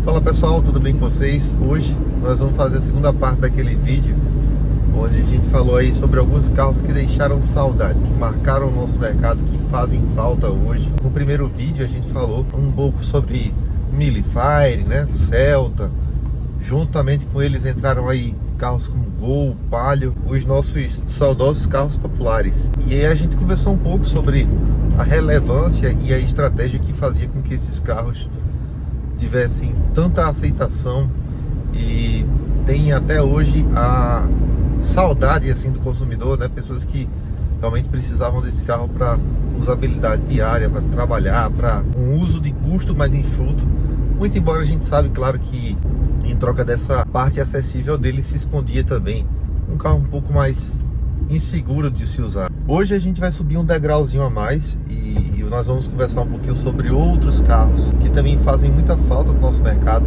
Fala pessoal, tudo bem com vocês? Hoje nós vamos fazer a segunda parte daquele vídeo onde a gente falou aí sobre alguns carros que deixaram saudade, que marcaram o nosso mercado, que fazem falta hoje. No primeiro vídeo a gente falou um pouco sobre Mille Fire, né? Celta. Juntamente com eles entraram aí carros como Gol, Palio, os nossos saudosos carros populares. E aí a gente conversou um pouco sobre a relevância e a estratégia que fazia com que esses carros tivessem tanta aceitação e tem até hoje a saudade assim do consumidor, né? Pessoas que realmente precisavam desse carro para usabilidade diária, para trabalhar, para um uso de custo mais enxuto. Muito embora a gente sabe, claro, que em troca dessa parte acessível dele se escondia também um carro um pouco mais inseguro de se usar. Hoje a gente vai subir um degrauzinho a mais e nós vamos conversar um pouquinho sobre outros carros que também fazem muita falta no nosso mercado,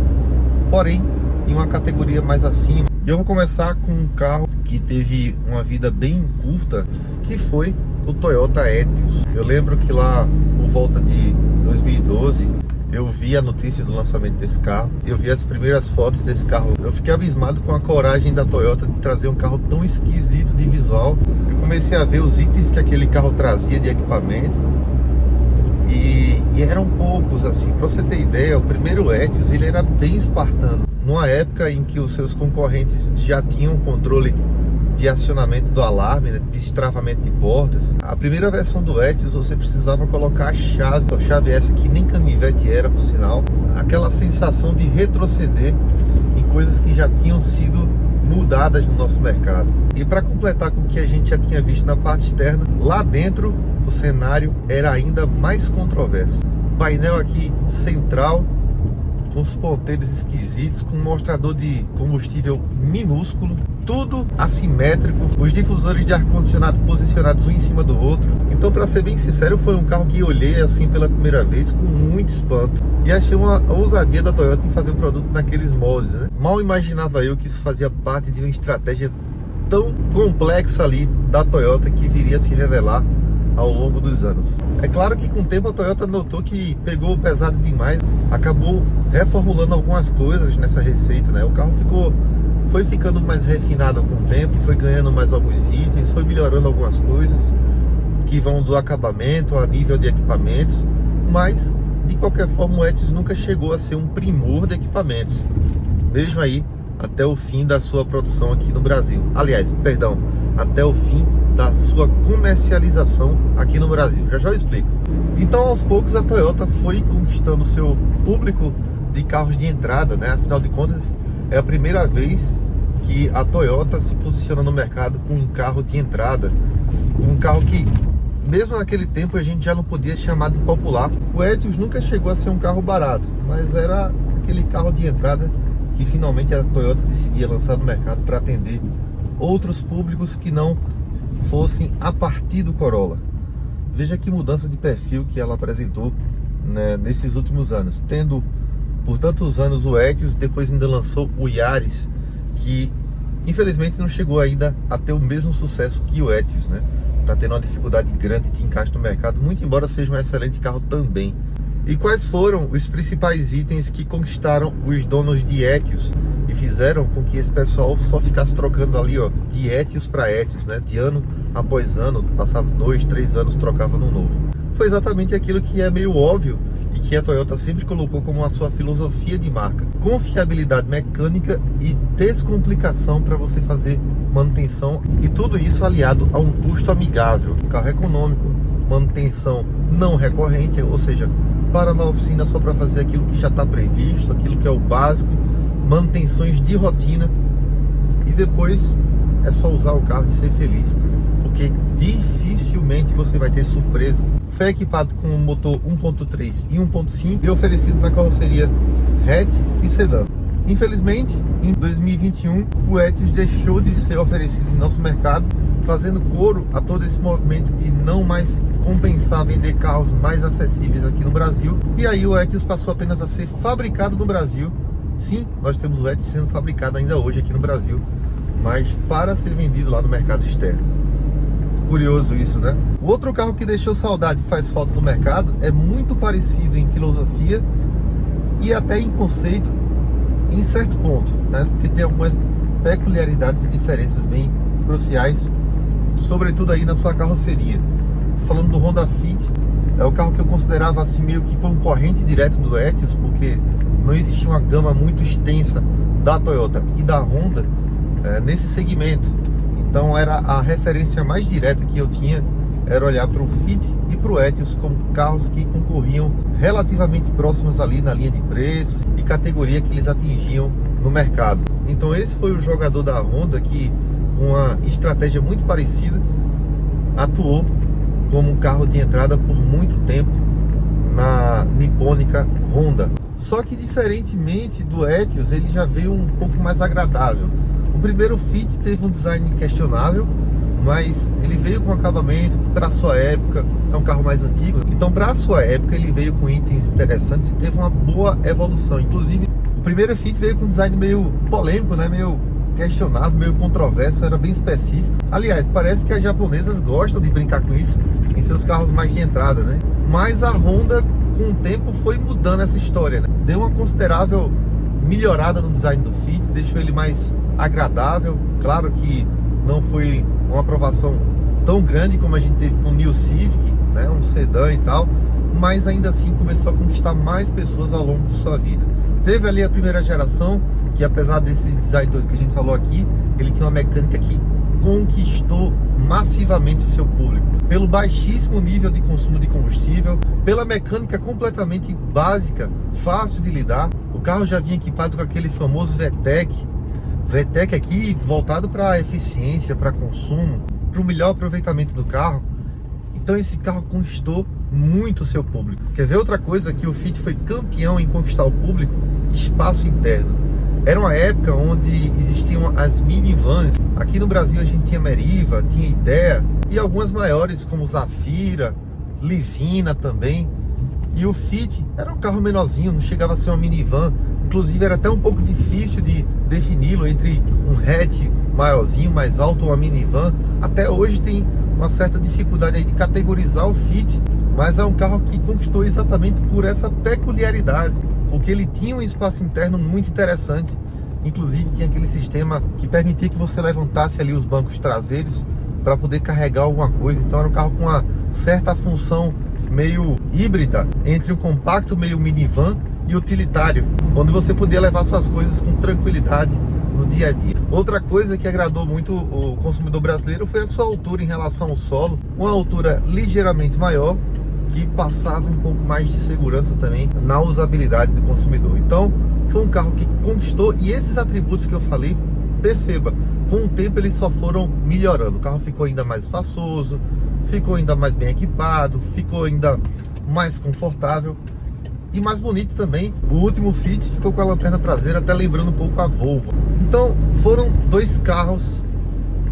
porém em uma categoria mais acima. E eu vou começar com um carro que teve uma vida bem curta, que foi o Toyota Etios. Eu lembro que lá por volta de 2012 eu vi a notícia do lançamento desse carro, eu vi as primeiras fotos desse carro, eu fiquei abismado com a coragem da Toyota de trazer um carro tão esquisito de visual. Eu comecei a ver os itens que aquele carro trazia de equipamento e eram poucos assim. Para você ter ideia, o primeiro Etios ele era bem espartano, numa época em que os seus concorrentes já tinham controle de acionamento do alarme, né, de destravamento de portas. A primeira versão do Etios você precisava colocar a chave essa que nem canivete era, por sinal. Aquela sensação de retroceder em coisas que já tinham sido mudadas no nosso mercado. E para completar com o que a gente já tinha visto na parte externa, lá dentro o cenário era ainda mais controverso. Painel aqui central, com os ponteiros esquisitos, com um mostrador de combustível minúsculo, tudo assimétrico, os difusores de ar-condicionado posicionados um em cima do outro. Então, para ser bem sincero, foi um carro que eu olhei assim pela primeira vez com muito espanto e achei uma ousadia da Toyota em fazer um produto naqueles moldes, né? Mal imaginava eu que isso fazia parte de uma estratégia tão complexa ali da Toyota que viria a se revelar ao longo dos anos. É claro que com o tempo a Toyota notou que pegou pesado demais, acabou reformulando algumas coisas nessa receita, né? O carro foi ficando mais refinado com o tempo, foi ganhando mais alguns itens, foi melhorando algumas coisas que vão do acabamento a nível de equipamentos, mas de qualquer forma o Etios nunca chegou a ser um primor de equipamentos, mesmo aí até o fim da sua produção aqui no Brasil. Aliás, perdão, até o fim da sua comercialização aqui no Brasil. Já eu explico. Então, aos poucos, a Toyota foi conquistando seu público de carros de entrada, né? Afinal de contas, é a primeira vez que a Toyota se posiciona no mercado com um carro de entrada, um carro que, mesmo naquele tempo, a gente já não podia chamar de popular. O Etios nunca chegou a ser um carro barato, mas era aquele carro de entrada que finalmente a Toyota decidia lançar no mercado para atender outros públicos que não fossem a partir do Corolla. Veja que mudança de perfil que ela apresentou, né, nesses últimos anos, tendo por tantos anos o Etios, depois ainda lançou o Yaris, que infelizmente não chegou ainda a ter o mesmo sucesso que o Etios, né? Tá tendo uma dificuldade grande de encaixe no mercado, muito embora seja um excelente carro também. E quais foram os principais itens que conquistaram os donos de Etios e fizeram com que esse pessoal só ficasse trocando ali, ó, de Etios para Etios, né? De ano após ano, passava 2, 3 anos, trocava no novo. Foi exatamente aquilo que é meio óbvio e que a Toyota sempre colocou como a sua filosofia de marca: confiabilidade mecânica e descomplicação para você fazer manutenção, e tudo isso aliado a um custo amigável. Um carro econômico, manutenção não recorrente, ou seja, para na oficina só para fazer aquilo que já está previsto, aquilo que é o básico, manutenções de rotina, e depois é só usar o carro e ser feliz, porque dificilmente você vai ter surpresa. Foi equipado com um motor 1.3 e 1.5 e oferecido na carroceria hatch e sedã. Infelizmente, em 2021, o Etios deixou de ser oferecido em nosso mercado, fazendo coro a todo esse movimento de não mais compensar vender carros mais acessíveis aqui no Brasil. E aí o Etios passou apenas a ser fabricado no Brasil. Sim, nós temos o Etios sendo fabricado ainda hoje aqui no Brasil, mas para ser vendido lá no mercado externo. Curioso isso, né? O outro carro que deixou saudade e faz falta no mercado é muito parecido em filosofia e até em conceito em certo ponto, né? Porque tem algumas peculiaridades e diferenças bem cruciais, sobretudo aí na sua carroceria. Tô falando do Honda Fit, é o carro que eu considerava assim meio que concorrente direto do Etios, porque não existia uma gama muito extensa da Toyota e da Honda nesse segmento. Então era a referência mais direta que eu tinha, era olhar para o Fit e para o Etios como carros que concorriam relativamente próximos ali na linha de preços e categoria que eles atingiam no mercado. Então esse foi o jogador da Honda que, com uma estratégia muito parecida, atuou como carro de entrada por muito tempo na nipônica Honda. Só que diferentemente do Etios, ele já veio um pouco mais agradável. O primeiro Fit teve um design questionável, mas ele veio com acabamento para sua época, é um carro mais antigo, então para a sua época ele veio com itens interessantes e teve uma boa evolução. Inclusive o primeiro Fit veio com um design meio polêmico, né? Meio questionável, meio controverso, era bem específico. Aliás, parece que as japonesas gostam de brincar com isso em seus carros mais de entrada, né? Mas a Honda, com o tempo, foi mudando essa história, né? Deu uma considerável melhorada no design do Fit, deixou ele mais agradável. Claro que não foi uma aprovação tão grande como a gente teve com o New Civic, né? Um sedã e tal, mas ainda assim começou a conquistar mais pessoas ao longo de sua vida. Teve ali a primeira geração, que apesar desse design todo que a gente falou aqui, ele tinha uma mecânica que conquistou massivamente o seu público, pelo baixíssimo nível de consumo de combustível, pela mecânica completamente básica, fácil de lidar. O carro já vinha equipado com aquele famoso VTEC aqui voltado para eficiência, para consumo, para o melhor aproveitamento do carro. Então esse carro conquistou muito o seu público. Quer ver outra coisa que o Fit foi campeão em conquistar o público? Espaço interno. Era uma época onde existiam as minivans. Aqui no Brasil a gente tinha Meriva, tinha Idea e algumas maiores como Zafira, Livina também. E o Fit era um carro menorzinho, não chegava a ser uma minivan. Inclusive era até um pouco difícil de defini-lo entre um hatch maiorzinho, mais alto ou uma minivan. Até hoje tem uma certa dificuldade aí de categorizar o Fit, mas é um carro que conquistou exatamente por essa peculiaridade, porque ele tinha um espaço interno muito interessante. Inclusive tinha aquele sistema que permitia que você levantasse ali os bancos traseiros para poder carregar alguma coisa. Então era um carro com uma certa função meio híbrida entre um compacto meio minivan e utilitário, onde você podia levar suas coisas com tranquilidade no dia a dia. Outra coisa que agradou muito o consumidor brasileiro foi a sua altura em relação ao solo, uma altura ligeiramente maior, que passava um pouco mais de segurança também na usabilidade do consumidor. Então foi um carro que conquistou, e esses atributos que eu falei, perceba, com o tempo eles só foram melhorando. O carro ficou ainda mais espaçoso, ficou ainda mais bem equipado, ficou ainda mais confortável e mais bonito também. O último Fit ficou com a lanterna traseira até lembrando um pouco a Volvo. Então foram dois carros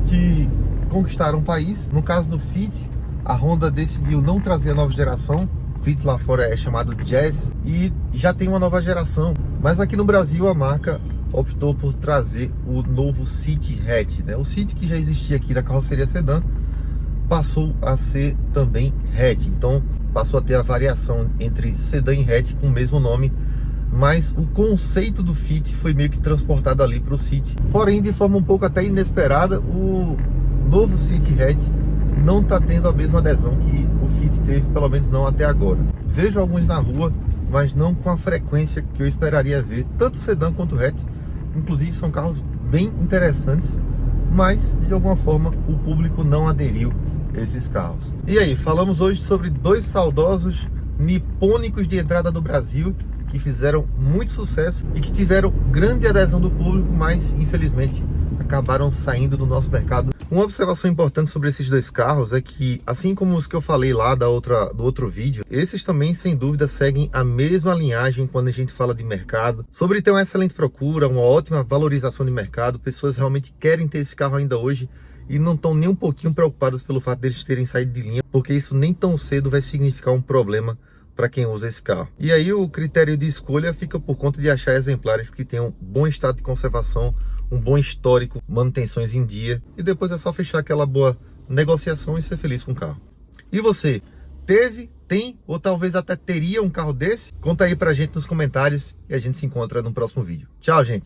que conquistaram o país. No caso do Fit, a Honda decidiu não trazer a nova geração. Fit lá fora é chamado Jazz e já tem uma nova geração, mas aqui no Brasil a marca optou por trazer o novo City Hatch, né? O City, que já existia aqui da carroceria sedã, passou a ser também hatch. Então passou a ter a variação entre sedã e hatch com o mesmo nome, mas o conceito do Fit foi meio que transportado ali para o City. Porém, de forma um pouco até inesperada, o novo City Hatch não está tendo a mesma adesão que o Fit teve, pelo menos não até agora. Vejo alguns na rua, mas não com a frequência que eu esperaria ver, tanto sedã quanto hatch. Inclusive são carros bem interessantes, mas de alguma forma o público não aderiu a esses carros. E aí, falamos hoje sobre dois saudosos nipônicos de entrada do Brasil que fizeram muito sucesso e que tiveram grande adesão do público, mas infelizmente acabaram saindo do nosso mercado. Uma observação importante sobre esses dois carros é que, assim como os que eu falei lá do outro vídeo, esses também sem dúvida seguem a mesma linhagem quando a gente fala de mercado, sobre ter uma excelente procura, uma ótima valorização de mercado. Pessoas realmente querem ter esse carro ainda hoje e não estão nem um pouquinho preocupadas pelo fato deles terem saído de linha, porque isso nem tão cedo vai significar um problema para quem usa esse carro. E aí o critério de escolha fica por conta de achar exemplares que tenham bom estado de conservação, um bom histórico, manutenções em dia, e depois é só fechar aquela boa negociação e ser feliz com o carro. E você, teve tem ou talvez até teria um carro desse? Conta aí pra gente nos comentários e a gente se encontra no próximo vídeo. Tchau, gente!